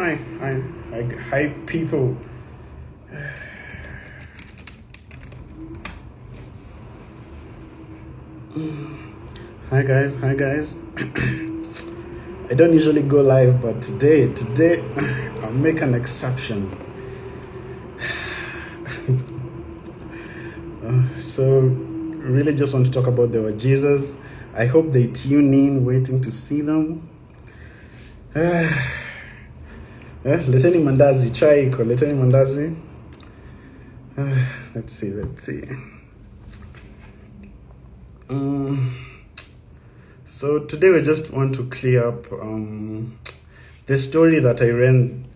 hi, people. Hi, guys. I don't usually go live, but today, I'll make an exception. So, really just want to talk about the Jesus. I hope they tune in, waiting to see them. Leteni mandazi, chaiko, leteni mandazi. Let's see. So today we just want to clear up the story that I ran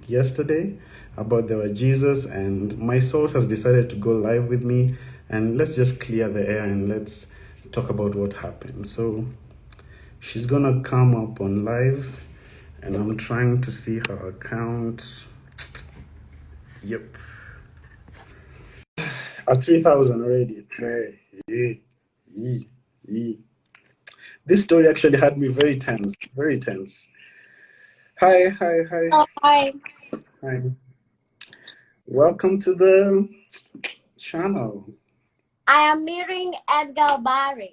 yesterday about the Jesus, and my source has decided to go live with me, and let's just clear the air and let's talk about what happened. So she's gonna come up on live, and I'm trying to see her account. Yep, at 3,000 already. Hey, yeah. This story actually had me very tense. Hi. Oh, hi. Hi. Welcome to the channel. I am meeting Edgar Barry.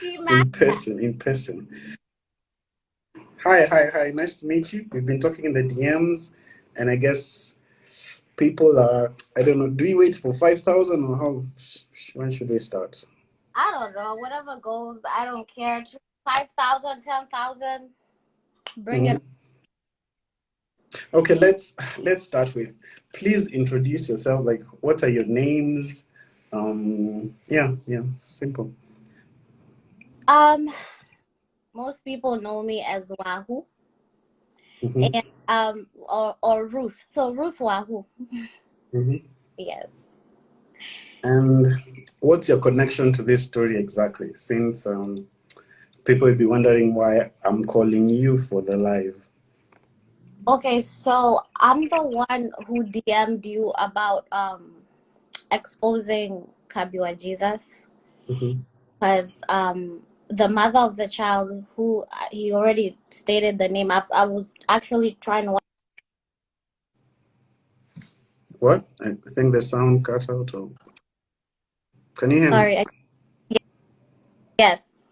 In person. Hi. Nice to meet you. We've been talking in the DMs, and I guess people are, I don't know, do we wait for 5,000 or how? When should we start? I don't know. Whatever goes, I don't care. 5,000, 10,000. Bring it. Okay, let's start with, please introduce yourself. Like, what are your names? Yeah, simple. Most people know me as Wahoo. Mm-hmm. And or Ruth. So Ruth Wahoo. Mm-hmm. Yes. And what's your connection to this story exactly? Since people will be wondering why I'm calling you for the live. Okay, so I'm the one who DM'd you about exposing Kabi Jesus. Because the mother of the child, who he already stated the name, I was actually trying to. What? I think the sound cut out. Or... Can you hear me? Sorry. Yes.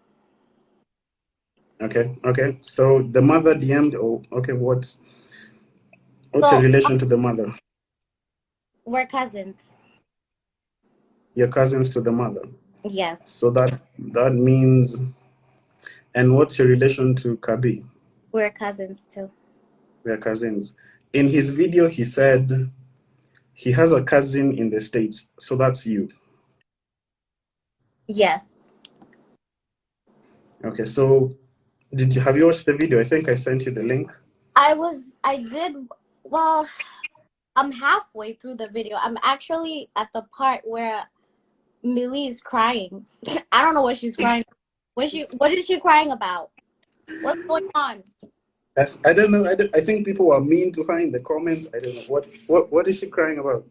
Okay. So the mother DM'd. Oh, okay. What's your So relation to the mother? we're cousins. Your cousins to the mother. Yes. So that means. And what's your relation to Kabi? We're cousins too. We are cousins. In his video, he said he has a cousin in the States. So that's you. Yes. Okay. So have you watched the video? I think I sent you the link. I did. Well, I'm halfway through the video. I'm actually at the part where Millie is crying. I don't know what she's crying. What is she crying about? What's going on? I don't know. I think people were mean to her in the comments. I don't know. What is she crying about?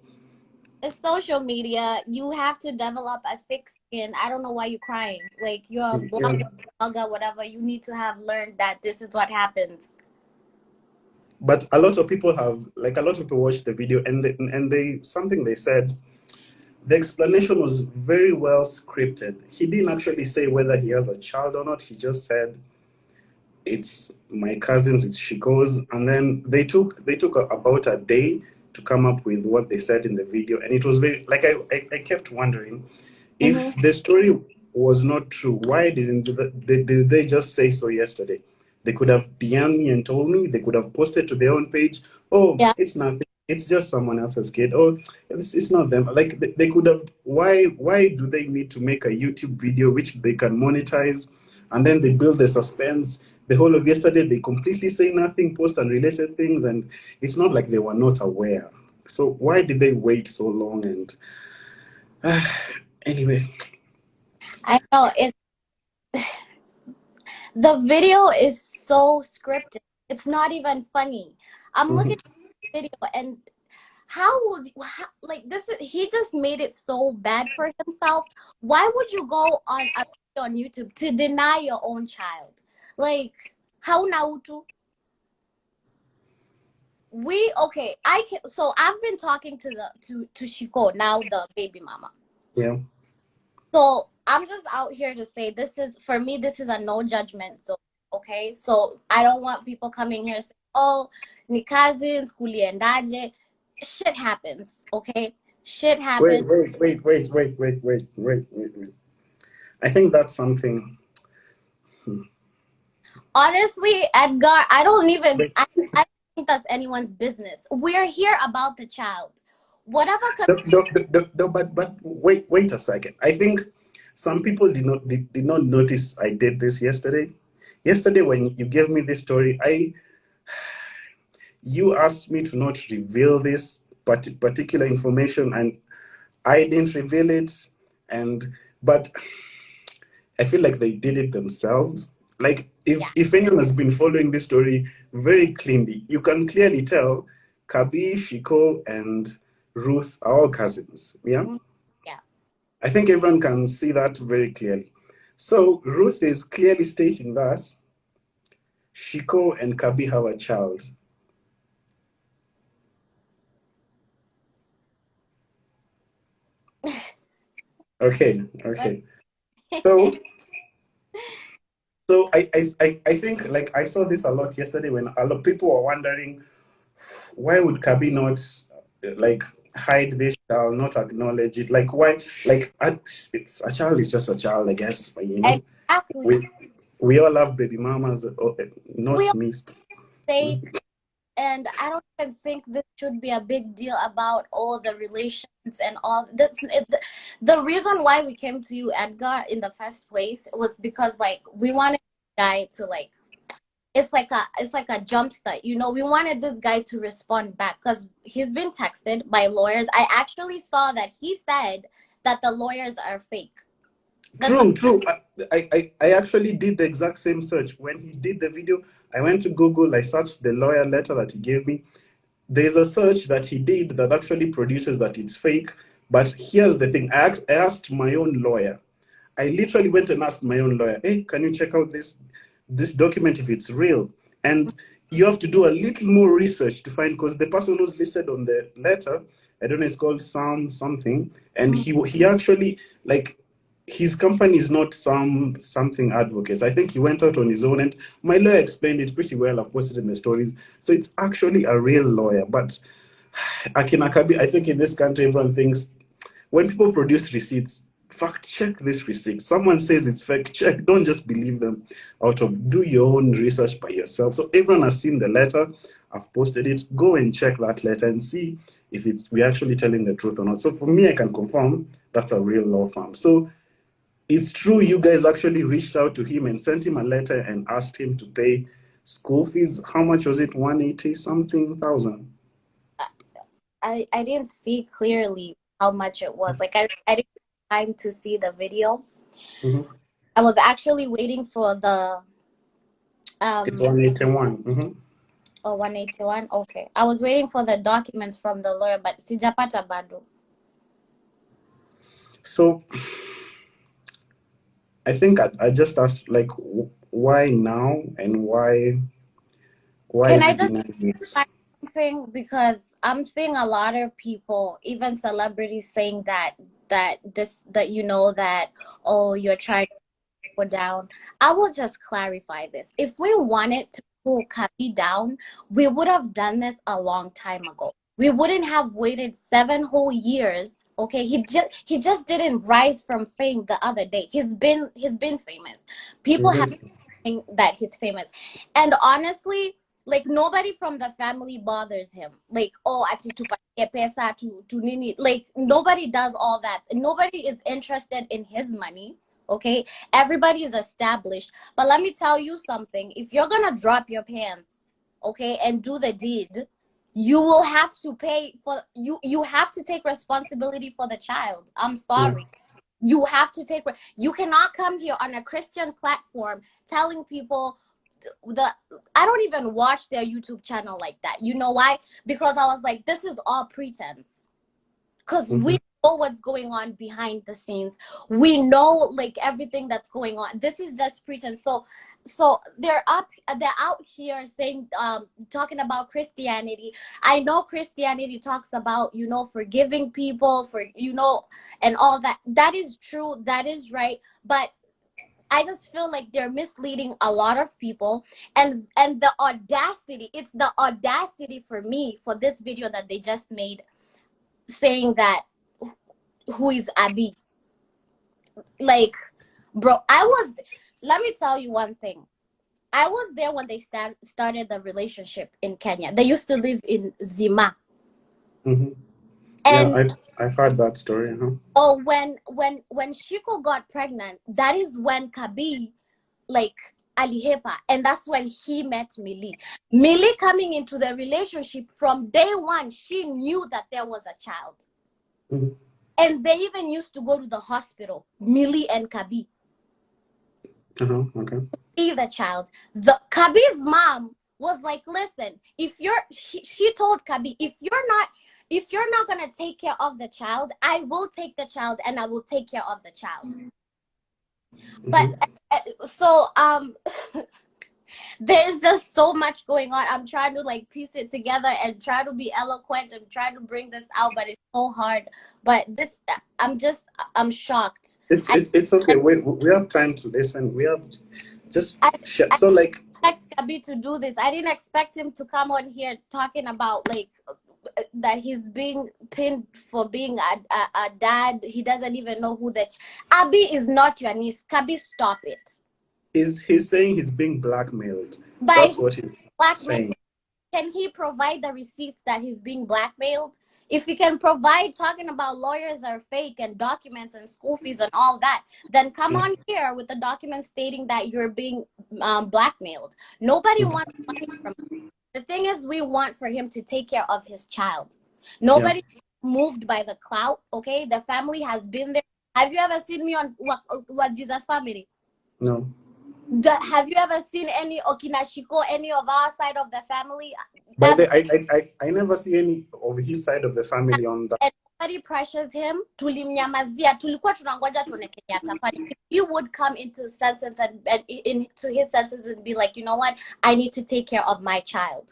It's social media. You have to develop a thick skin. I don't know why you're crying. Like, you're a blogger, whatever. You need to have learned that this is what happens. But a lot of people watched the video, and they something they said. The explanation was very well scripted. He didn't actually say whether he has a child or not. He just said, "It's my cousins, it's Shiko's," and then they took about a day to come up with what they said in the video, and it was very like I kept wondering if the story was not true. Why did they just say so yesterday? They could have DM'd me and told me. They could have posted to their own page. Oh, Yeah. it's nothing. It's just someone else's kid. Oh, it's not them. Like they could have. Why do they need to make a YouTube video which they can monetize, and then they build the suspense? The whole of yesterday, they completely say nothing, post unrelated things, and it's not like they were not aware. So why did they wait so long? And anyway, I know it. The video is so scripted. It's not even funny. I'm looking at the video and like this he just made it so bad for himself. Why would you go on YouTube to deny your own child? Like, Hauna utu. Okay, so I've been talking to Shiko, now the baby mama. Yeah. So I'm just out here to say this is, for me, this is a no judgment zone. Okay, so I don't want people coming here saying, "Oh, ni cousins, kuliendaje." Shit happens. Okay, shit happens. Wait. I think that's something. Honestly, Edgar, I don't even. Wait, I don't think that's anyone's business. We're here about the child. Whatever. no, but wait a second. I think some people did not notice I did this yesterday. Yesterday, when you gave me this story, you asked me to not reveal this particular information, and I didn't reveal it. And but I feel like they did it themselves. Like if anyone has been following this story very cleanly, you can clearly tell Kabi, Shiko, and Ruth are all cousins. Yeah. Yeah. I think everyone can see that very clearly. So Ruth is clearly stating that Shiko and Kabi have a child. Okay. So I think like I saw this a lot yesterday when a lot of people were wondering why would Kabi not like hide this child, not acknowledge it? Like why? Like a child is just a child, I guess. But Exactly. we all love baby mamas, We not all me. say, and I don't even think this should be a big deal about all the relations and all. The reason why we came to you, Edgar, in the first place was because like we wanted this guy to like, it's like a jump start. We wanted this guy to respond back because he's been texted by lawyers. I actually saw that he said that the lawyers are fake. True. I actually did the exact same search. When he did the video, I went to Google, I searched the lawyer letter that he gave me. There's a search that he did that actually produces that it's fake. But here's the thing, I asked my own lawyer. I literally went and asked my own lawyer, hey, can you check out this document if it's real? And you have to do a little more research to find, because the person who's listed on the letter, I don't know, it's called Sam something, and he actually, like, his company is not something advocates. I think he went out on his own, and my lawyer explained it pretty well. I've posted in the stories, so it's actually a real lawyer. But Akinakabi, I think in this country, everyone thinks when people produce receipts, fact check this receipt. Someone says it's fake, check. Don't just believe them. Do your own research by yourself. So everyone has seen the letter. I've posted it. Go and check that letter and see if we're actually telling the truth or not. So for me, I can confirm that's a real law firm. So it's true you guys actually reached out to him and sent him a letter and asked him to pay school fees. How much was it? 180 something thousand. I didn't see clearly how much it was. Like I didn't have time to see the video. Mm-hmm. I was actually waiting for the It's 181. Mm-hmm. 181. Okay. I was waiting for the documents from the lawyer, but sijapata bado. So I think I just asked, like, why now and why Can is I it just denying it? say something? Because I'm seeing a lot of people, even celebrities, saying that oh, you're trying to go down. I will just clarify this. If we wanted to pull Kabi down, we would have done this a long time ago. We wouldn't have waited 7 whole years. Okay, he just didn't rise from fame the other day. He's been famous. People have Mm-hmm. think that he's famous, and honestly, like nobody from the family bothers him. Like, oh, ati tupatie pesa to nini. Like nobody does all that. Nobody is interested in his money. Okay, everybody is established. But let me tell you something. If you're gonna drop your pants, okay, and do the deed, you will have to pay for you have to take responsibility for the child. I'm sorry. You have to take, you cannot come here on a Christian platform telling people I don't even watch their YouTube channel like that. You know why? Because I was like, this is all pretense. Because Mm-hmm. know what's going on behind the scenes. We know like everything that's going on. This is just pretense. So they're out here saying talking about Christianity. I know Christianity talks about, you know, forgiving people for, you know, and all that. That is true, that is right, but I just feel like they're misleading a lot of people, and the audacity, it's the audacity for me for this video that they just made saying that who is Abby. Like, bro, let me tell you one thing. I was there when they started the relationship in Kenya. They used to live in Zima. Mm-hmm. And Yeah, I've heard that story. Huh? oh, when Shiko got pregnant, that is when Kabi like alihepa, and that's when he met Millie. Millie coming into the relationship from day one, she knew that there was a child. Mm-hmm. And they even used to go to the hospital, Millie and Kabi. Okay. See the child. The Kabi's mom was like, listen, if you're she told Kabi, if you're not gonna take care of the child, I will take the child and I will take care of the child. Mm-hmm. But so there's just so much going on. I'm trying to like piece it together and try to be eloquent and try to bring this out, but it's so hard. But this, I'm shocked. It's okay. We have time to listen. We have just I so like expect Kabi to do this. I didn't expect him to come on here talking about like that he's being pinned for being a dad. He doesn't even know who that. Abby is not your niece. Kabi, stop it. he's saying he's being blackmailed. By That's what he's blackmail? saying. Can he provide the receipts that he's being blackmailed? If he can provide, talking about lawyers are fake and documents and school fees and all that, then come on here with the documents stating that you're being blackmailed. Nobody wants money from him. The thing is, we want for him to take care of his child. Nobody moved by the clout, okay? The family has been there. Have you ever seen me on what Jesus family? No. Have you ever seen any Okinashiko, any of our side of the family? But I never see any of his side of the family on that. And nobody pressures him. Tulimnyamazia, tulikuwa tunangoja tuone kenye atafanya. If you would come into senses and into his senses and be like, you know what, I need to take care of my child.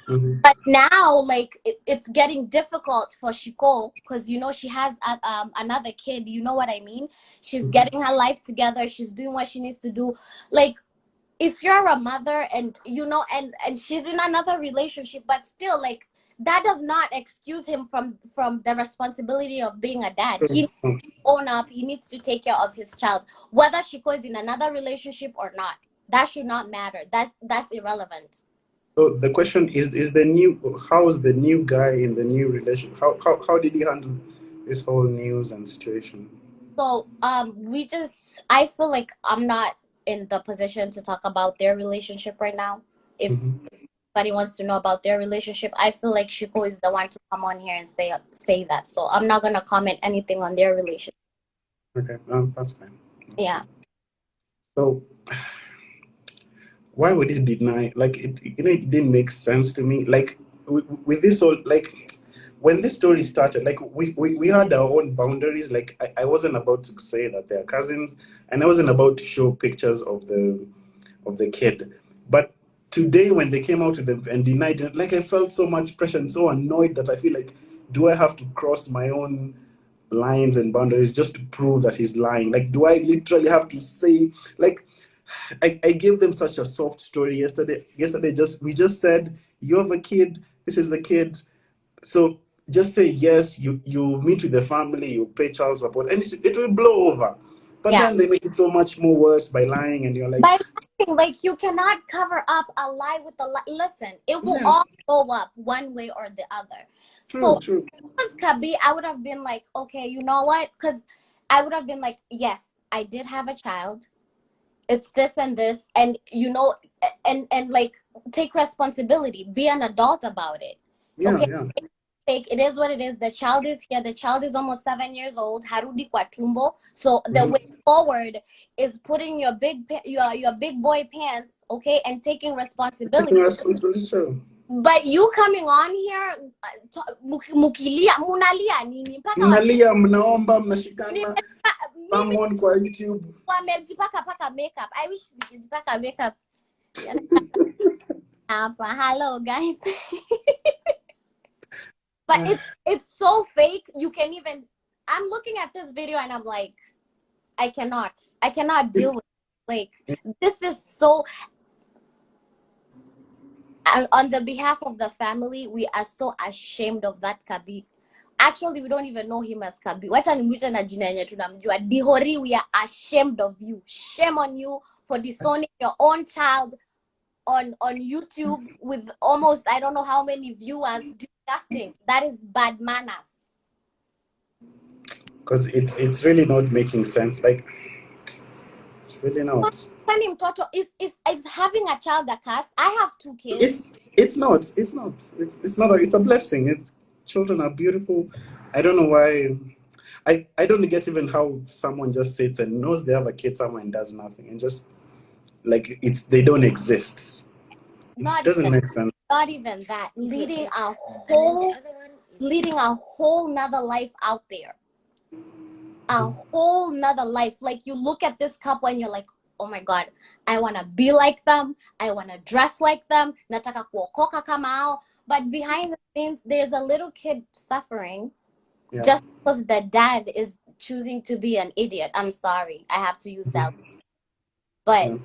Mm-hmm. But now, like, it's getting difficult for Shiko because, you know, she has another kid. You know what I mean? She's getting her life together. She's doing what she needs to do. Like, if you're a mother and, you know, and she's in another relationship, but still, like, that does not excuse him from the responsibility of being a dad. He needs to own up. He needs to take care of his child. Whether Shiko is in another relationship or not, that should not matter. That's irrelevant. So the question is how's the new guy in the new relation? How did he handle this whole news and situation? So I feel like I'm not in the position to talk about their relationship right now. If anybody wants to know about their relationship, I feel like Shiko is the one to come on here and say that. So I'm not gonna comment anything on their relationship. Okay, that's fine. Yeah. So why would he deny? Like it didn't make sense to me. Like with this whole like when this story started, like we had our own boundaries. Like I wasn't about to say that they're cousins, and I wasn't about to show pictures of the kid. But today when they came out to them and denied it, like I felt so much pressure and so annoyed that I feel like, do I have to cross my own lines and boundaries just to prove that he's lying? Like, do I literally have to say, like, I gave them such a soft story yesterday. We just said, you have a kid, this is the kid. So just say yes, you meet with the family, you pay child support, and it will blow over. But then they make it so much more worse by lying, and you're like, by lying, like you cannot cover up a lie with a lie. Listen, it will all go up one way or the other. So if it was Kabi, I would have been like, okay, you know what? Because I would have been like, yes, I did have a child. It's this and this, and you know, and like take responsibility, be an adult about it. It is what it is. The child is here. The child is almost 7 years old. Harudi kwa tumbo. So the way forward is putting your big boy pants, okay, and taking responsibility. But you coming on here, mukilia, munalia nini mpaka Mnalia, mnaomba, mnashikana. mimi Someone kwa YouTube. wamejipaka paka makeup. I wish nikijipaka makeup. Hello guys. But it's so fake. You can even. I'm looking at this video and I'm like, I cannot deal with it. Like this is so. On the behalf of the family, we are so ashamed of that kabi. Actually, we don't even know him as kabi. Wacha nimwite na jina yenye tunamjua. Dihori, we are ashamed of you. Shame on you for disowning your own child on YouTube with almost I don't know how many viewers. Disgusting. That is bad manners. Because it's really not making sense. Like, it's really not. Funny mtoto is having a child a curse. I have 2 kids. It's not. It's not. It's a blessing. Children are beautiful. I don't know why. I don't get even how someone just sits and knows they have a kid somewhere and does nothing and just like they don't exist. It doesn't make sense. Not even that. Leading a whole nother life out there. A whole nother life. Like you look at this couple and you're like, oh my God, I want to be like them. I want to dress like them. Nataka kuokoka kama hao. But behind the scenes, there's a little kid suffering just because the dad is choosing to be an idiot. I'm sorry. I have to use that. But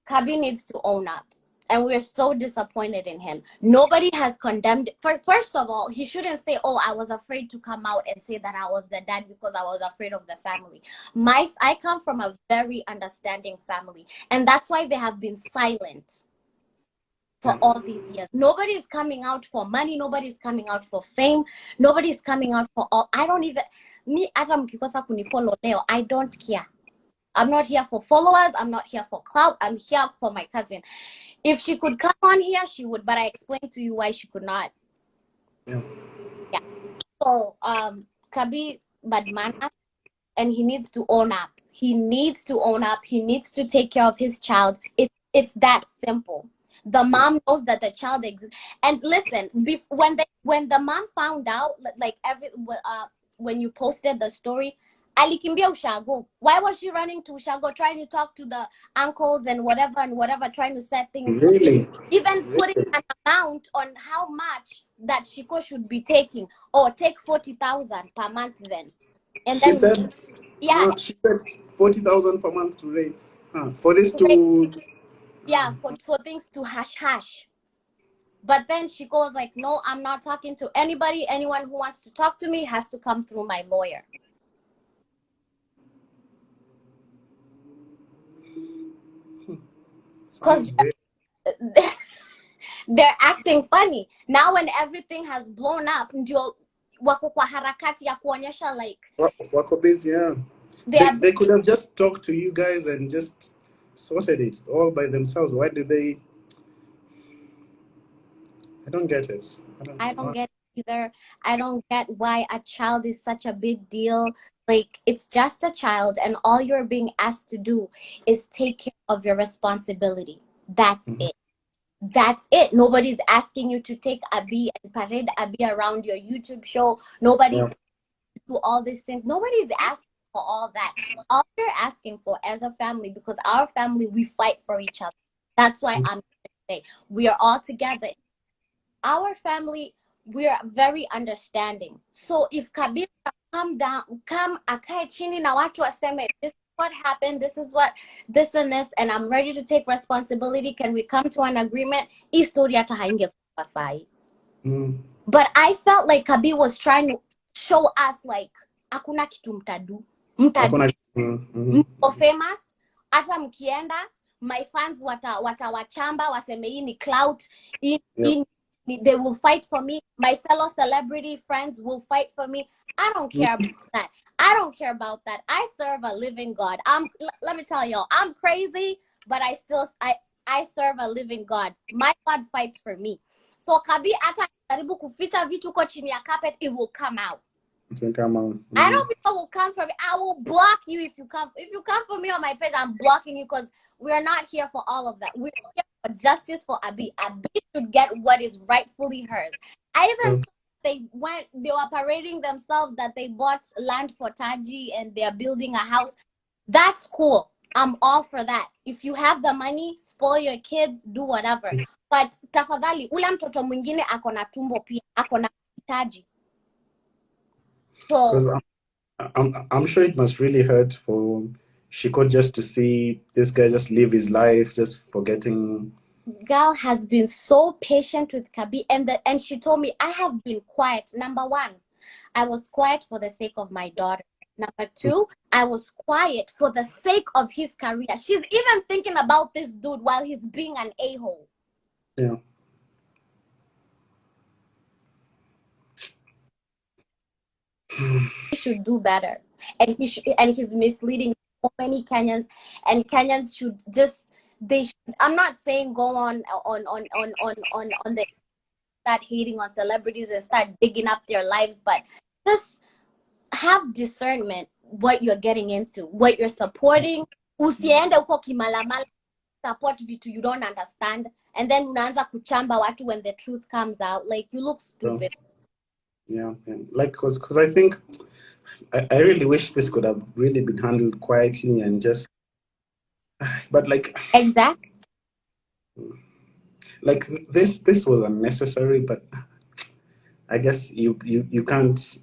Kabi needs to own up. And we're so disappointed in him. Nobody has condemned. First of all, he shouldn't say, oh, I was afraid to come out and say that I was the dad because I was afraid of the family. I come from a very understanding family. And that's why they have been silent for all these years. Nobody's coming out for money. Nobody's coming out for fame. Nobody's coming out for all. I don't even, me, Adam Kikosa kunifollow leo, I don't care. I'm not here for followers. I'm not here for clout. I'm here for my cousin. If she could come on here, she would. But I explained to you why she could not. Yeah. So, Kabi Badmana, and he needs to own up. He needs to own up. He needs to take care of his child. It's that simple. The mom knows that the child exists. And listen, when the mom found out, like when you posted the story, alikimbia Ushago. Why was she running to Ushago, trying to talk to the uncles and whatever, trying to set things? Really? Even putting an amount on how much that Shiko should be taking. Or take 40,000 per month then. And she then said, she said 40,000 per month today. For this to... Yeah, for things to hash. But then she goes like, no, I'm not talking to anybody. Anyone who wants to talk to me has to come through my lawyer. Because they're acting funny. Now when everything has blown up, ndio wako kwa harakati ya kuonyesha like... Wako busy, yeah. They could have just talked to you guys and just sorted it all by themselves. Why did they... I don't get it. I don't get it either. I don't get why a child is such a big deal. Like, it's just a child, and all you're being asked to do is take care of your responsibility. That's it. That's it. Nobody's asking you to take Abi and parade Abi around your YouTube show. Nobody's do all these things. Nobody's asking for all that. All you're asking for as a family, because our family, we fight for each other. That's why I'm saying we are all together. Our family, we are very understanding. So if Kabir come akae chini na watu waseme, this is what happened, this is what, this and this, and I'm ready to take responsibility, can we come to an agreement? Historia hata haingekuwa sai. But I felt like Kabir was trying to show us like, hakuna kitu mtadu. Mko famous, hata mkienda, my fans watawachamba, waseme hii ni clout, they will fight for me. My fellow celebrity friends will fight for me. I don't care about that. I don't care about that. I serve a living God. Let me tell y'all, I'm crazy, but I serve a living God. My God fights for me. So Kabi ata karibu kufita vitu ko chini ya carpet, it will come out. It will come out. I know people will come for me. I will block you if you come. If you come for me on my page, I'm blocking you because we're not here for all of that. We're here for justice for Abi. Abi should get what is rightfully hers. I even saw they were parading themselves that they bought land for Taji and they're building a house. That's cool. I'm all for that. If you have the money, spoil your kids, do whatever. But tafadhali, ule mtoto mwingine akona tumbo pia, akona Taji. So Because I'm sure it must really hurt for Shiko just to see this guy just live his life, just forgetting. girl has been so patient with Kabi, and she told me I have been quiet. Number one, I was quiet for the sake of my daughter. Number two, I was quiet for the sake of his career. She's even thinking about this dude while he's being an a-hole. Yeah. He should do better, and he's misleading so many Kenyans, and Kenyans should just I'm not saying go on the start hating on celebrities and start digging up their lives, but just have discernment what you're getting into, what you're supporting. Usiende huko kimalamala support vitu you don't understand, and then unaanza kuchamba watu when the truth comes out. Like, you look stupid. Yeah. Like, because I think I really wish this could have really been handled quietly and just, but like Exactly. this was unnecessary, but I guess you can't.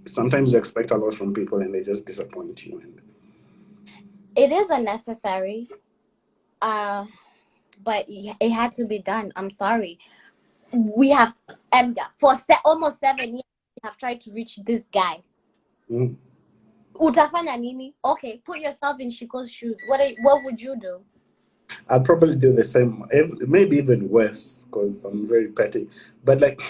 Sometimes you expect a lot from people and they just disappoint you. And it is unnecessary, but it had to be done. I'm sorry. We have Edgar for almost 7 years. We have tried to reach this guy. Utafanya nini? Okay, put yourself in Shiko's shoes. What would you do? I'll probably do the same, maybe even worse, because I'm very petty. But like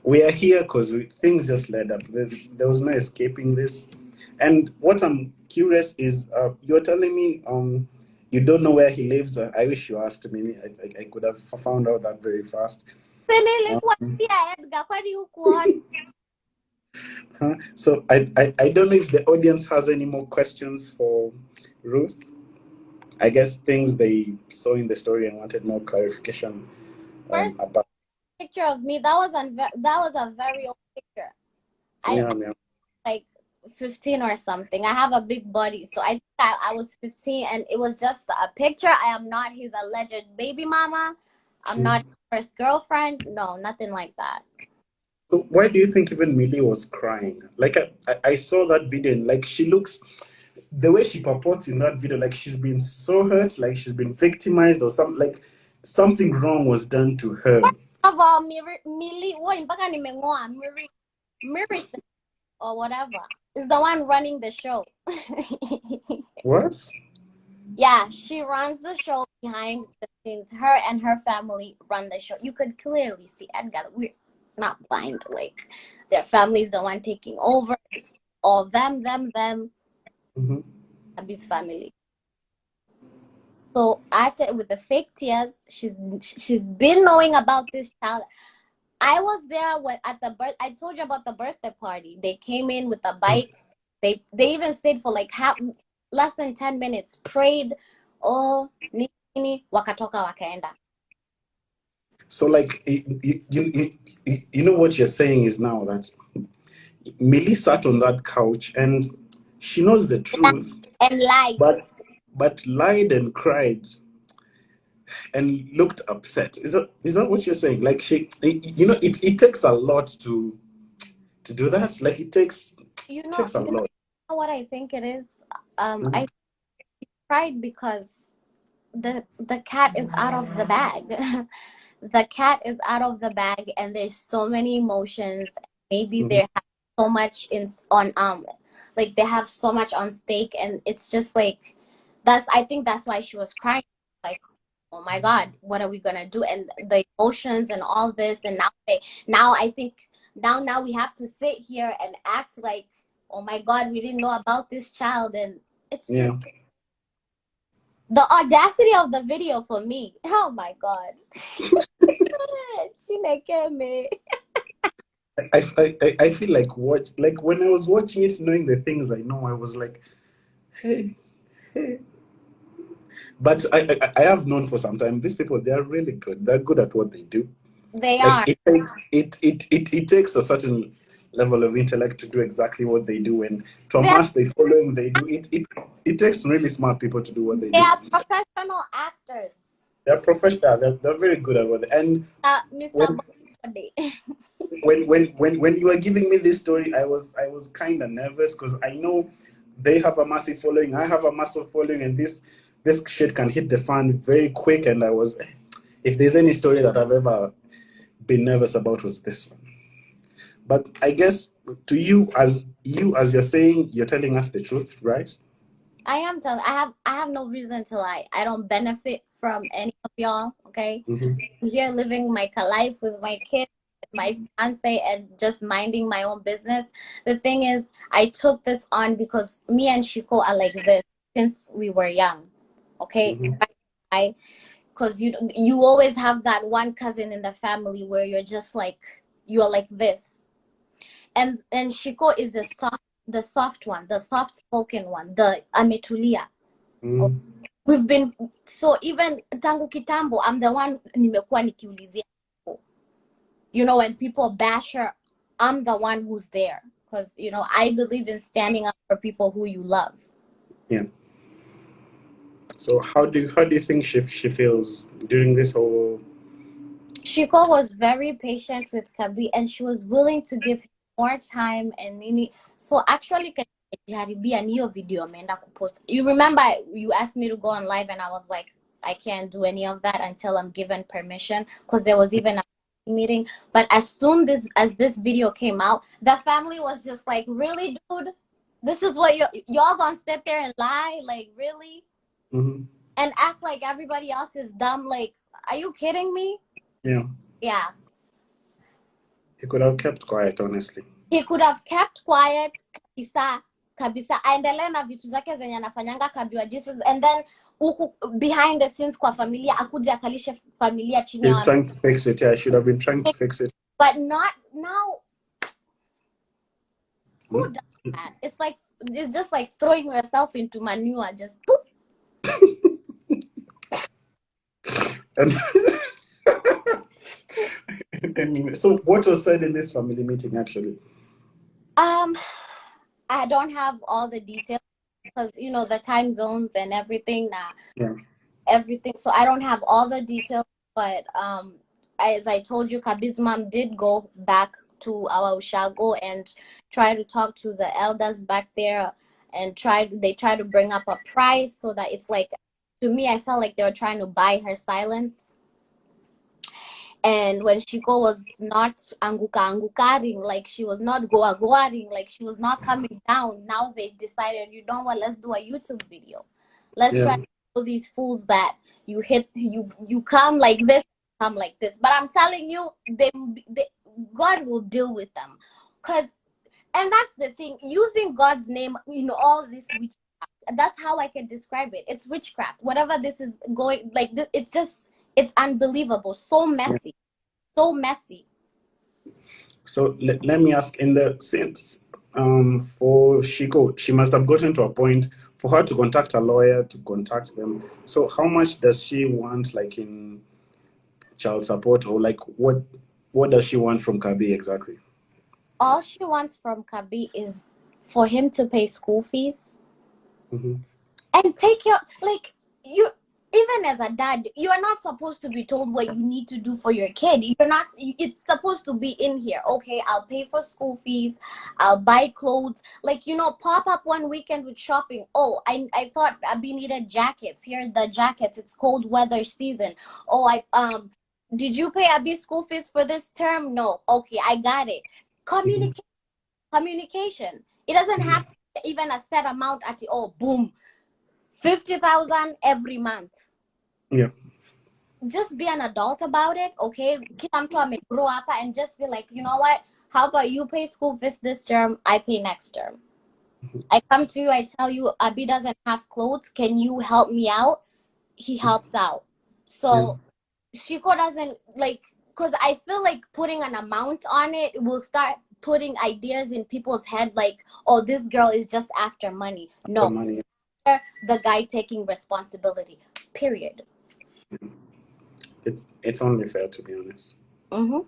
we are here because things just led up. There was no escaping this. And what I'm curious is, you're telling me you don't know where he lives. I wish you asked me. I could have found out that very fast. So I don't know if the audience has any more questions for Ruth. I guess things they saw in the story and wanted more clarification about. Picture of me, that was a very old picture. Yeah. Like 15 or something. I have a big body, so I think I was 15, and it was just a picture. I am not his alleged baby mama. I'm not his first girlfriend. No, nothing like that. So why do you think even Millie was crying? Like I saw that video and like she looks, the way she purports in that video, like she's been so hurt, like she's been victimized or something, like something wrong was done to her. First of all, Millie, Miri or whatever is the one running the show. What? Yeah, she runs the show behind the scenes. Her and her family run the show. You could clearly see Edgar. We're not blind. Like, their family's the one taking over. It's all them. Abby's family. So at it with the fake tears, she's been knowing about this child. I was there at the birth. I told you about the birthday party. They came in with a bike. They even stayed for like less than 10 minutes. Prayed. Oh, nini wakatoka wakaenda. So like you know what you're saying is now that Millie sat on that couch and she knows the truth and lied, but lied and cried and looked upset. Is that what you're saying? Like it takes a lot to do that. Like it takes a lot. You know what I think it is? I cried because the cat is out of the bag. The cat is out of the bag, and there's so many emotions. Maybe they have so much like they have so much on stake, and it's just like I think that's why she was crying. Like, oh my God, what are we gonna do? And the emotions and all this, and now I think now we have to sit here and act like, oh my God, we didn't know about this child, and it's just the audacity of the video for me. Oh my God. I feel like when I was watching it, knowing the things I know, I was like, hey. But I have known for some time these people, they are really good. They're good at what they do. They Like are. it takes a certain level of intellect to do exactly what they do, and to They're amass the following they do. It takes really smart people to do what they they do. are professional actors. They're professional. They're very good at what and Mr. when Body. when you were giving me this story, I was kind of nervous because I know they have a massive following. I have a massive following, and this shit can hit the fan very quick. And I was, if there's any story that I've ever been nervous about, was this one. But I guess to you as you're saying, you're telling us the truth, right? I am telling. I have no reason to lie. I don't benefit from any of y'all. Okay, Mm-hmm. I'm here living my life with my kids, with my fiance, and just minding my own business. The thing is, I took this on because me and Shiko are like this since we were young. Okay, Mm-hmm. I because you always have that one cousin in the family where you're like this, and Shiko is the soft one, the soft spoken one, the ametulia. Mm-hmm. We've been so even tangu kitambo, I'm the one nimekuwa nikiulizia. When people bash her, I'm the one who's there because I believe in standing up for people who you love. Yeah. So how do you think she feels during this whole? Shiko was very patient with Kabi and she was willing to give him more time and nini. So actually kaniharibia niyo video ameenda kupost. You remember you asked me to go on live and I was like, I can't do any of that until I'm given permission because there was even a meeting. But as soon as this video came out, the family was just like, really, dude? This is what y'all gonna sit there and lie? Like, really? Mm-hmm. And act like everybody else is dumb? Like, are you kidding me? Yeah. Yeah. He could have kept quiet, honestly. He could have kept quiet kabisa aendelee na vitu zake zenye anafanyanga kabiwa Jesus, and then huku behind the scenes kwa familia akuja akalishe familia chini ya He's trying to fix it. Yeah, I should have been trying to fix it. but not now. Who Hmm? does that? It's just like throwing yourself into manure, just poop. And anyway, so what was said in this family meeting actually? I don't have all the details because the time zones and everything now. Yeah. Everything. So I don't have all the details, but as I told you, Kabi's mom did go back to our Ushago and try to talk to the elders back there and they try to bring up a price so that it's like, to me, I felt like they were trying to buy her silence. And when Shiko was not angukaring, like she was not goagoaring, like she was not coming down, now they decided, you know what, let's do a YouTube video. Let's try Yeah. to show these fools that you come like this, come like this. But I'm telling you, God will deal with them. And that's the thing, using God's name, all this witchcraft. That's how I can describe it. It's witchcraft. Whatever this is going, like, it's unbelievable. So Yeah. messy. So messy. So let me ask, in the sense, for Shiko, she must have gotten to a point for her to contact a lawyer, to contact them. So how much does she want, like in child support, or like what does she want from Kabi exactly? All she wants from Kabi is for him to pay school fees Mm-hmm. and take your, like, you, even as a dad, you are not supposed to be told what you need to do for your kid. It's supposed to be in here. Okay, I'll pay for school fees, I'll buy clothes, like, pop up one weekend with shopping. Oh, I thought Abby needed jackets. Here are the jackets, it's cold weather season. Oh, did you pay Abby's school fees for this term? No. Okay, I got it. Mm-hmm. Communication. It doesn't have to be even a set amount at boom, 50,000 every month. Yeah. Just be an adult about it, okay? Kila mtu amegrow up and just be like, you know what? How about you pay school fees this term, I pay next term. I come to you, I tell you, Abi doesn't have clothes. Can you help me out? He helps out. So Shiko doesn't because I feel like putting an amount on it will start putting ideas in people's head like, oh, this girl is just after money. The No, money. the guy taking responsibility. period. It's only fair, to be honest. Mm-hmm.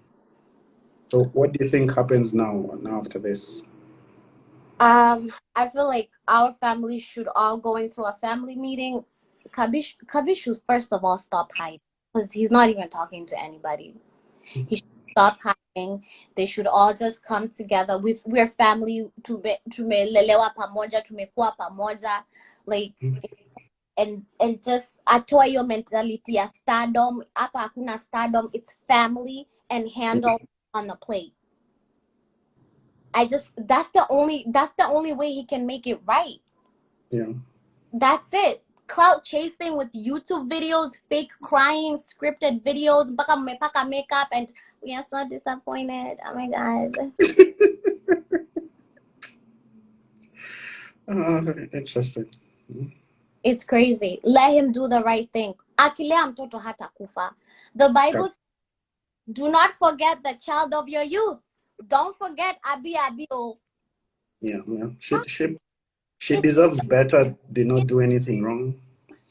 So what do you think happens now after this? I feel like our family should all go into a family meeting. Kabi should first of all stop hiding because he's not even talking to anybody. He should stop hiding. They should all just come together. We're family. Tumelelewa pamoja, tumekuwa pamoja, like, and just atoa your mentality ya stardom. Hapa hakuna stardom. It's family and handle on the plate. That's the only way he can make it right. Yeah. That's it. Clout chasing with YouTube videos, fake crying, scripted videos, baka mepaka makeup, and we are so disappointed. Oh my god. Interesting. It's crazy. Let him do the right thing. Akilea mtoto hata kufa. The Bible says, do not forget the child of your youth. Don't forget Abi Abio. Yeah. She deserves better. Did not do anything wrong.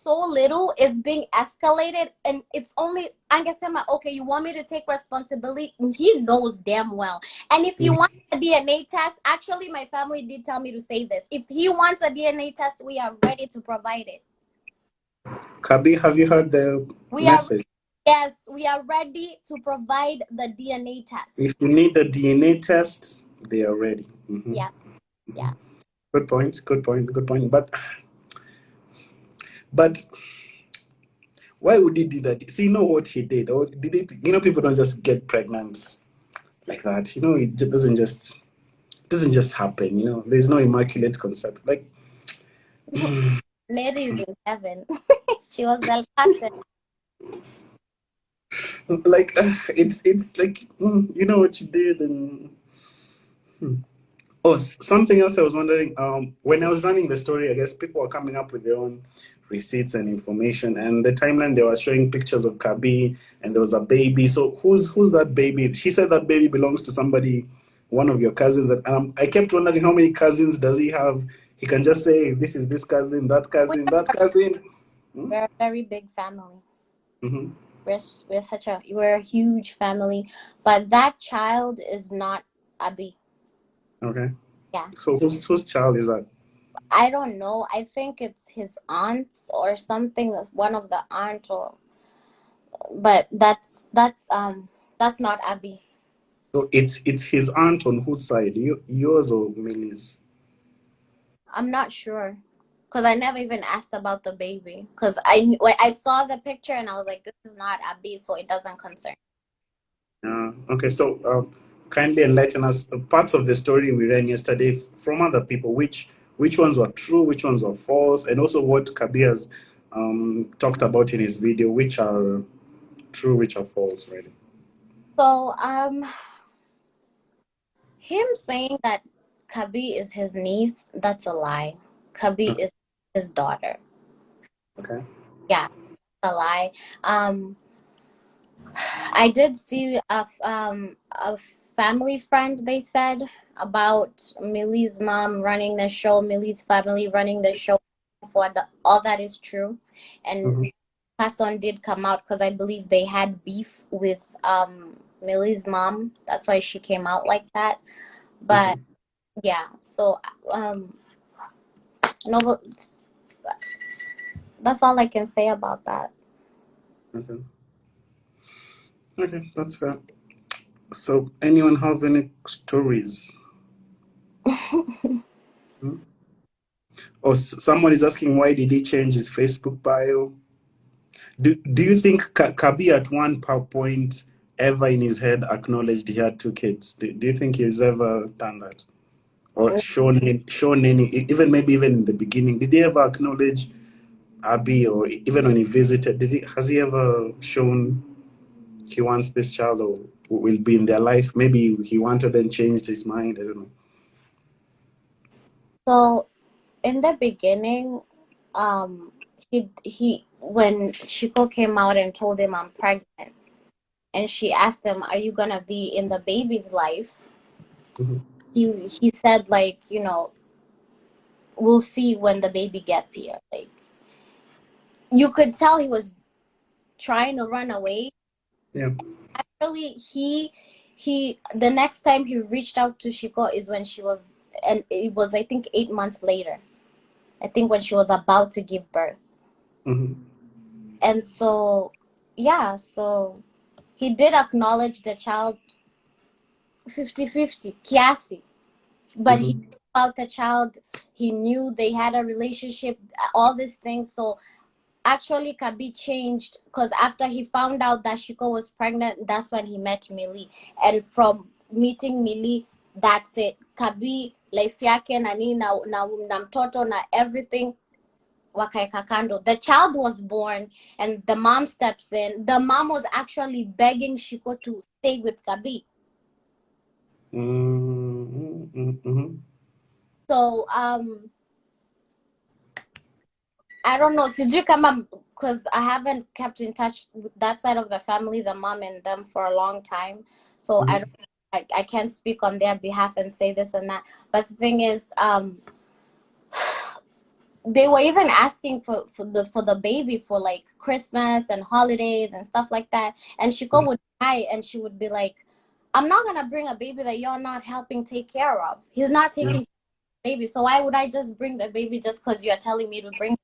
So little is being escalated, and it's only angesema, okay, you want me to take responsibility? He knows damn well. And if you want a DNA test, actually my family did tell me to say this. If he wants a DNA test, we are ready to provide it. Kabi, have you heard the message? Yes, we are ready to provide the DNA test. If you need a DNA test, they are ready. Yeah. Good point. But why would he do that? See, you know what he did, or did it? You know, people don't just get pregnant like that. You know, it doesn't just happen. You know, there's no immaculate concept. Like, Mary is in heaven. She was well casted. like it's like you know what you did, and oh, something else I was wondering. When I was running the story, I guess people were coming up with their own receipts and information. And the timeline, they were showing pictures of Kabi, and there was a baby. So who's that baby? She said that baby belongs to somebody, one of your cousins. And I kept wondering how many cousins does he have? He can just say this is this cousin, that cousin, that cousin. We're a very big family. Mm-hmm. We're a huge family, but that child is not Abi. Okay. Yeah. So whose child is that? I don't know. I think it's his aunt's or something. One of the aunt, but that's not Abi. So it's his aunt on whose side? Yours or Millie's? I'm not sure, because I never even asked about the baby. Because I saw the picture and I was like, this is not Abi, so it doesn't concern. Okay, so kindly enlighten us parts of the story we ran yesterday from other people. Which ones were true, which ones were false, and also what Kabi has talked about in his video, which are true, which are false, really. So him saying that Kabi is his niece, that's a lie. Kabi is his daughter. Okay. Yeah, a lie. I did see a family friend, they said, about Millie's mom running the show, Millie's family running the show. All that is true, and Passon did come out because I believe they had beef with Millie's mom. That's why she came out like that. But yeah, so no, but that's all I can say about that. Okay, that's fair. So, anyone have any stories? Or someone is asking, why did he change his Facebook bio? Do you think Kabi at one point ever in his head acknowledged he had two kids? Do you think he's ever done that? Or shown any, even maybe even in the beginning, did he ever acknowledge Abby, or even when he visited, has he ever shown he wants this child or will be in their life? Maybe he wanted and changed his mind. I don't know. So in the beginning, he when Shiko came out and told him I'm pregnant, and she asked him, "Are you gonna be in the baby's life?" He said, like, we'll see when the baby gets here. Like, you could tell he was trying to run away. Yeah. Actually, he the next time he reached out to Shiko is when she was, and it was, I think, 8 months later. I think when she was about to give birth. Mm-hmm. And so, yeah, so he did acknowledge the child 50-50, kiasi. But he Mm-hmm. knew about the child. He knew they had a relationship, all these things. So actually, Kabi changed because after he found out that Shiko was pregnant, that's when he met Millie. And from meeting Millie, that's it. Kabi, life yake na nini na mtoto na everything wakaeka kando. The child was born and the mom steps in. The mom was actually begging Shiko to stay with Kabi. Mm-hmm. Mm-hmm. So I don't know, sijui kama, because I haven't kept in touch with that side of the family, the mom and them, for a long time. So Mm-hmm. I can't speak on their behalf and say this and that. But the thing is, they were even asking for the baby for like Christmas and holidays and stuff like that. And Shiko would cry and she would be like, I'm not gonna bring a baby that you're not helping take care of. He's not taking Yeah. care of the baby. So why would I just bring the baby just because you're telling me to bring?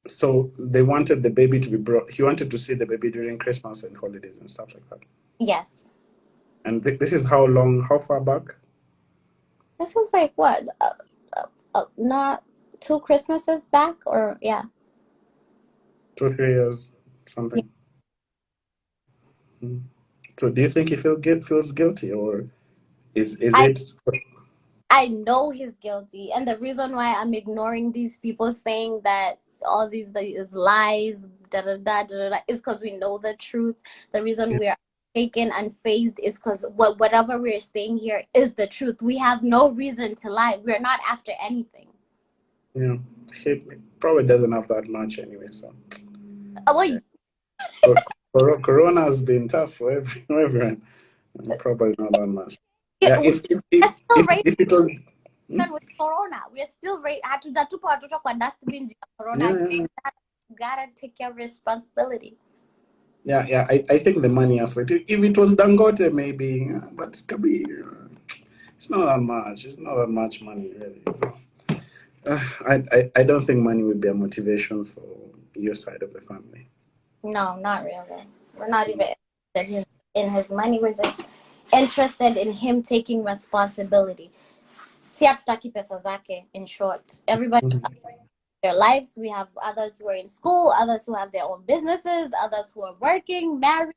So they wanted the baby to be brought. He wanted to see the baby during Christmas and holidays and stuff like that. Yes. And this is how long? How far back? This was like what? Not 2 Christmases back, or yeah. 2 3 years, something. Mm. So do you think he feels guilty, or is I it? I know he's guilty, and the reason why I'm ignoring these people saying that all these is lies, is because we know the truth. The reason Yeah, we are shaken and phased is because whatever we're saying here is the truth. We have no reason to lie. We're not after anything. yeah. He probably doesn't have that much anyway. So Well, yeah. Co- Corona has been tough for everyone. Probably not that much. Yeah. we're still If it was. Hmm? even with corona, we're still hatujatupa watoto kwa dustbin juu ya corona. Yeah, yeah, You gotta take your responsibility. yeah. I think the money aspect. If it was Dangote, maybe, but Kabi, it's not that much. It's not that much money, really. So, I don't think money would be a motivation for your side of the family. No, not really. We're not even interested in his money. We're just interested in him taking responsibility. Si hatutaki pesa zake, in short. Everybody has Mhm. their lives. We have others who are in school, others who have their own businesses, others who are working, married,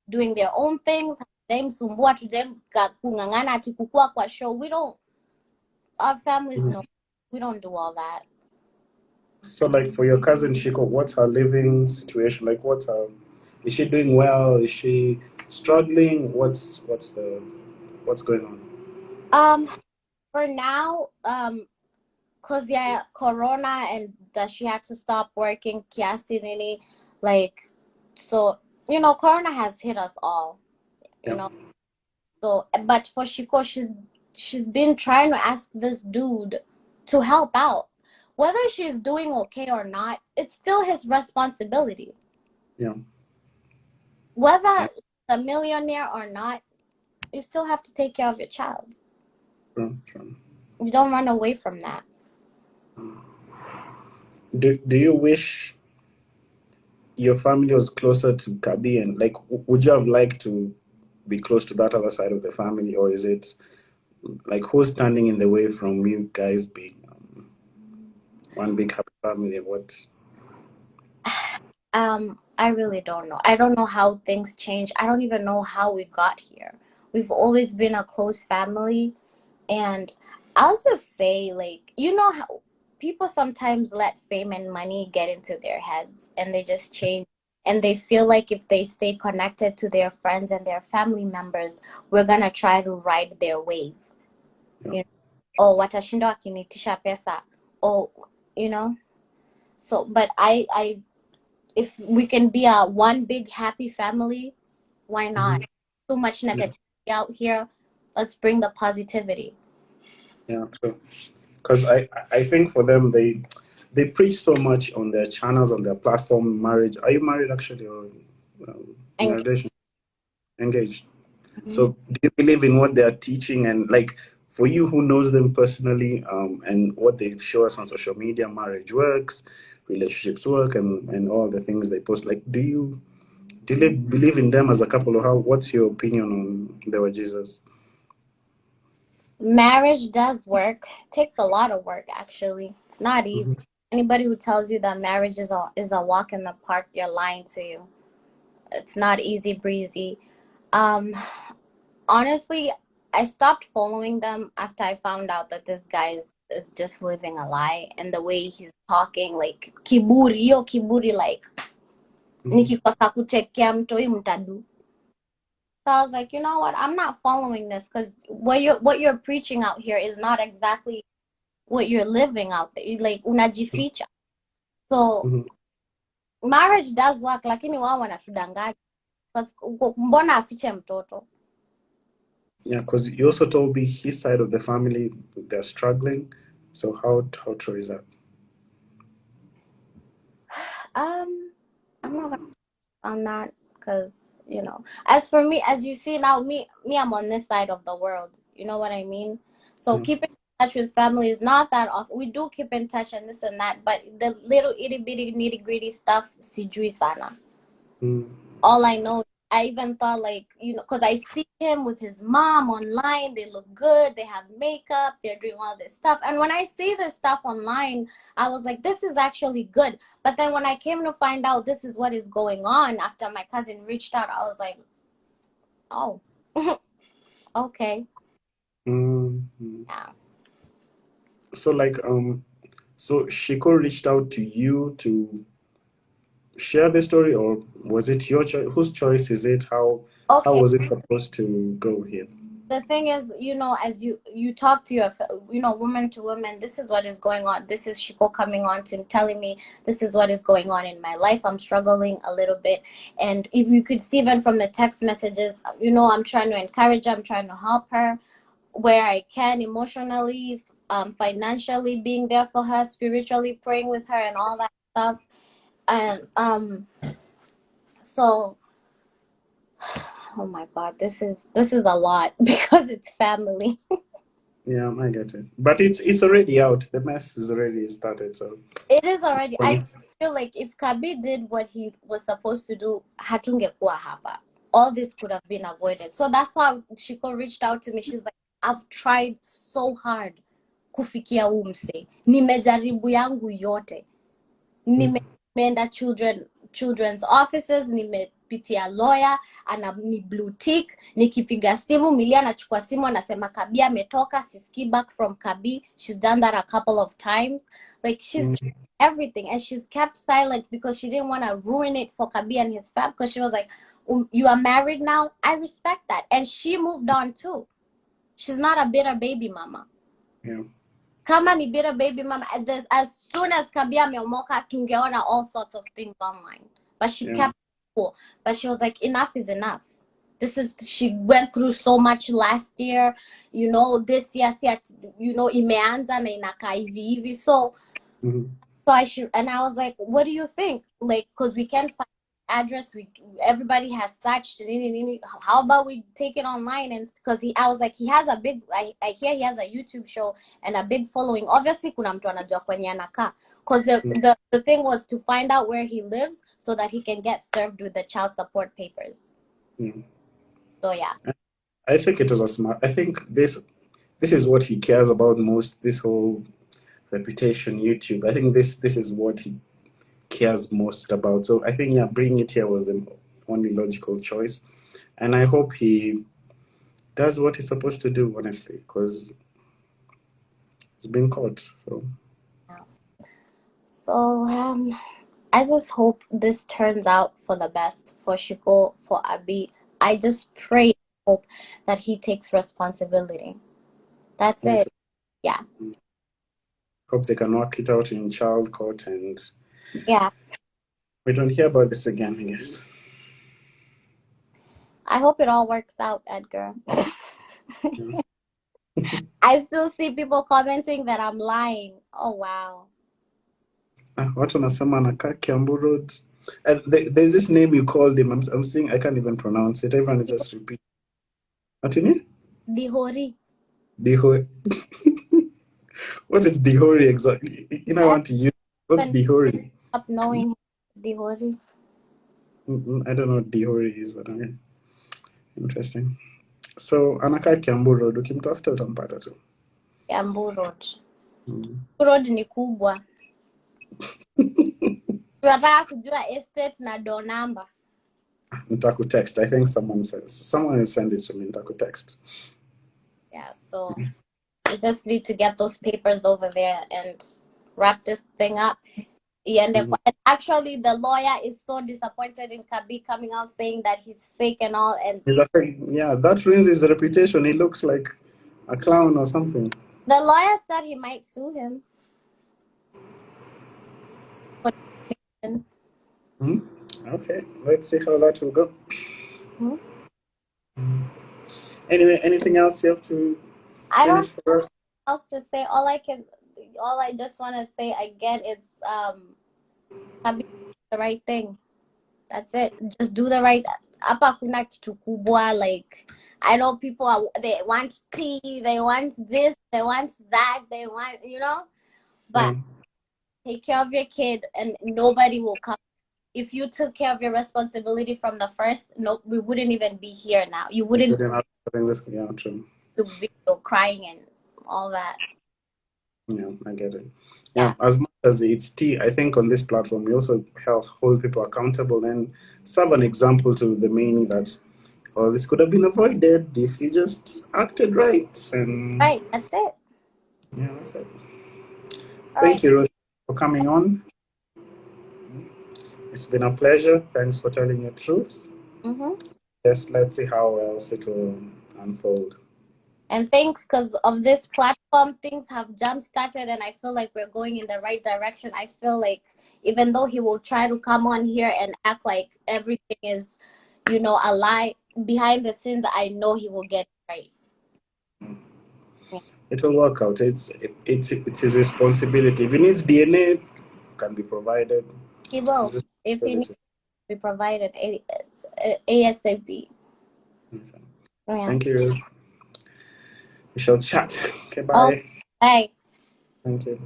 doing their own things. Hatujamsumbua, kung'ang'ana ati kukua kwa show. We don't, our families Mhm. know, we don't do all that. So, like for your cousin Shiko, what's her living situation? Like, is she doing well? Is she struggling? What's going on? For now, cause yeah, corona and that she had to stop working kiasi nini, like, so corona has hit us all, you Yeah, know. So but for Shiko, she's been trying to ask this dude to help out. Whether she's doing okay or not, it's still his responsibility. yeah, Whether a millionaire or not, you still have to take care of your child. true. You don't run away from that. Do you wish your family was closer to Kabi, and like, would you have liked to be close to that other side of the family, or is it like who's standing in the way from you guys being one big happy family? What? I really don't know. I don't know how things change. I don't even know how we got here. We've always been a close family. And I'll just say, like, how people sometimes let fame and money get into their heads and they just change. And they feel like if they stay connected to their friends and their family members, we're going to try to ride their wave. Yeah, You know, oh, watashinda wakinitisha pesa. Oh, you know. So, but if we can be a one big happy family, why not? mhm, Too much yeah, negativity out here. Let's bring the positivity. yeah, true. Because I think for them they preach so much on their channels, on their platform. Marriage. Are you married actually, or in a And relation? Engaged. So do you believe in what they are teaching? And like, for you who knows them personally, and what they show us on social media, marriage works, relationships work, and all the things they post, like, do you believe in them as a couple, or how? What's your opinion on their Jesus? marriage does work. Takes a lot of work, actually. It's not Hmm. easy. Anybody who tells you that marriage is a walk in the park, they're lying to you. It's not easy breezy. Um, honestly, I stopped following them after I found out that this guy is just living a lie, and the way he's talking, like kiburi, yo kiburi, like Hmm. nikikosa kuchekea mtoi mtadu. So I was like, you know what? I'm not following this because what you're preaching out here is not exactly what you're living out there. Like unajificha. So Hmm. marriage does work, lakini wao wanatudanganya. Because mbona afiche mtoto? Yeah, because you also told me his side of the family, they're struggling. So how true is that? I'm not gonna on that because as for me, as you see now, me, I'm on this side of the world. You know what I mean? So Yeah. keeping in touch with family is not that often. We do keep in touch and this and that, but the little itty bitty nitty gritty stuff, sijui sana. Mm. All I know, I even thought, like, because I see him with his mom online. They look good. They have makeup. They're doing all this stuff. And when I see this stuff online, I was like, this is actually good. But then when I came to find out this is what is going on after my cousin reached out, I was like, oh, okay. Mm. Yeah. So like so Shiko reached out to you to share the story, or was it your choice? Whose choice is it? How Okay. was it supposed to go here? The thing is, as you talk to your woman to woman, this is what is going on. This is Shiko coming on to telling me this is what is going on in my life. I'm struggling a little bit, and if you could see even from the text messages, I'm trying to encourage her, I'm trying to help her where I can, emotionally, financially, being there for her, spiritually praying with her and all that stuff. And so, oh my God, this is a lot because it's family. Yeah, I get it. But it's already out. The mess is already started. So It is already. when I it's feel like if Kabi did what he was supposed to do, hatungekuwa hapa. All this could have been avoided. So that's why Shiko reached out to me. She's like, I've tried so hard kufikia huu mse. Nimejaribu yangu yote. Nimeenda children's offices, nimepitia lawyer, ni blue tick, nikipiga simu Milia anachukua simu anasema Kabi ametoka, siski back from Kabi. She's done that a couple of times. Like she's tried everything and she's kept silent because she didn't want to ruin it for Kabi and his fam, because she was like, you are married now. I respect that. And she moved on too. She's not a bitter baby mama. yeah, Kama ni bitter baby mama, as soon as Kabia ameomoka, tungeona all sorts of things online. But she yeah, kept cool. But she was like, enough is enough. She went through so much last year, this year, imeanza na inakaa hivi hivi. So mhm, and I was like, what do you think? Like, because we can't find address, everybody has searched. How about we take it online? And because I was like, he has a big, I hear he has a YouTube show and a big following. Obviously kuna mtu anajua kwenye anakaa, because the thing was to find out where he lives so that he can get served with the child support papers. mhm. So yeah. I think it was a smart. I think this is what he cares about most. This whole reputation, YouTube. I think this is what he cares most about. So I think, yeah, bringing it here was the only logical choice, and I hope he does what he's supposed to do. Honestly, because he's been caught. So So I just hope this turns out for the best for Shiko, for Abi. I just pray, hope that he takes responsibility. That's I it. Yeah. hope they can work it out in child court, and Yeah. we don't hear about this again, I guess. I hope it all works out, Edgar. Yes. I still see people commenting that I'm lying. Oh wow. Watu wanasema anakaa Kiambu Road. There's this name you called him. I'm seeing, I can't even pronounce it. Everyone is just repeating. What's in it? Dihori. Dihori. What is Dihori exactly? You know, I want to use. What's Dihori? Up knowing Dihori. I don't know what Dihori is, but okay. Interesting. So anakaa Kiambu Road, ukimtafuta utampata tu. Kiambu Road. Road ni kubwa. Tunataka kujua estate na door number. Nitakutext. I think someone will send it to me. Nitakutext. Yeah, so we just need to get those papers over there and wrap this thing up. And actually, the lawyer is so disappointed in Kabi coming out saying that he's fake and all. And yeah, that ruins his reputation. He looks like a clown or something. The lawyer said he might sue him. Okay, let's see how that will go. Anyway, anything else you have to finish for us? Else to say. All I just want to say again is the right thing. That's it. Just do the right. Hapa kuna kitu kubwa. Like, I know people they want tea, they want this, they want that, they want, but take care of your kid and nobody will come. If you took care of your responsibility from the first, we wouldn't even be here now. You wouldn't having this video crying and all that. Yeah, I get it. Yeah, as much as it's tea, I think on this platform we also hold people accountable and serve an example to the many that this could have been avoided if you just acted right. And right, that's it. Yeah, that's it. Thank you, Rose, for coming on. It's been a pleasure. Thanks for telling your truth. Yes, let's see how else it will unfold. And thanks, because of this platform, things have jump-started, and I feel like we're going in the right direction. I feel like even though he will try to come on here and act like everything is, a lie, behind the scenes, I know he will get it right. It will work out. It's his responsibility. If he needs DNA, can be provided. He will. If he needs to be provided ASAP. Okay. Yeah. Thank you. We shall chat. Okay, bye. Oh, bye. Thank you.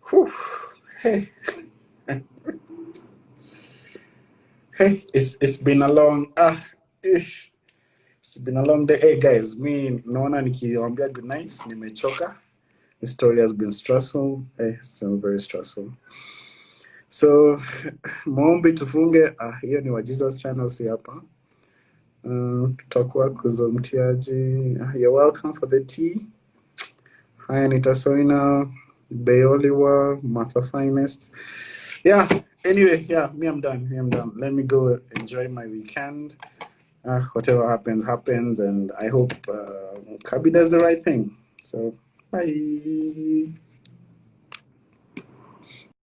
Whew. Hey. Hey, it's been a long it's been a long day. Hey guys, naona nikiwaambia good night, nimechoka. The story has been stressful. It's very stressful. So maombi tufunge. Hiyo ni wa Jesus channel, si hapa. Tutakuwa kuzomtiaji. You're welcome for the tea. Hi, Anita Soina, Beoliwa, Martha Finest. Yeah, anyway, me, I'm done. Let me go enjoy my weekend. Whatever happens, and I hope Kabi does the right thing. So, bye.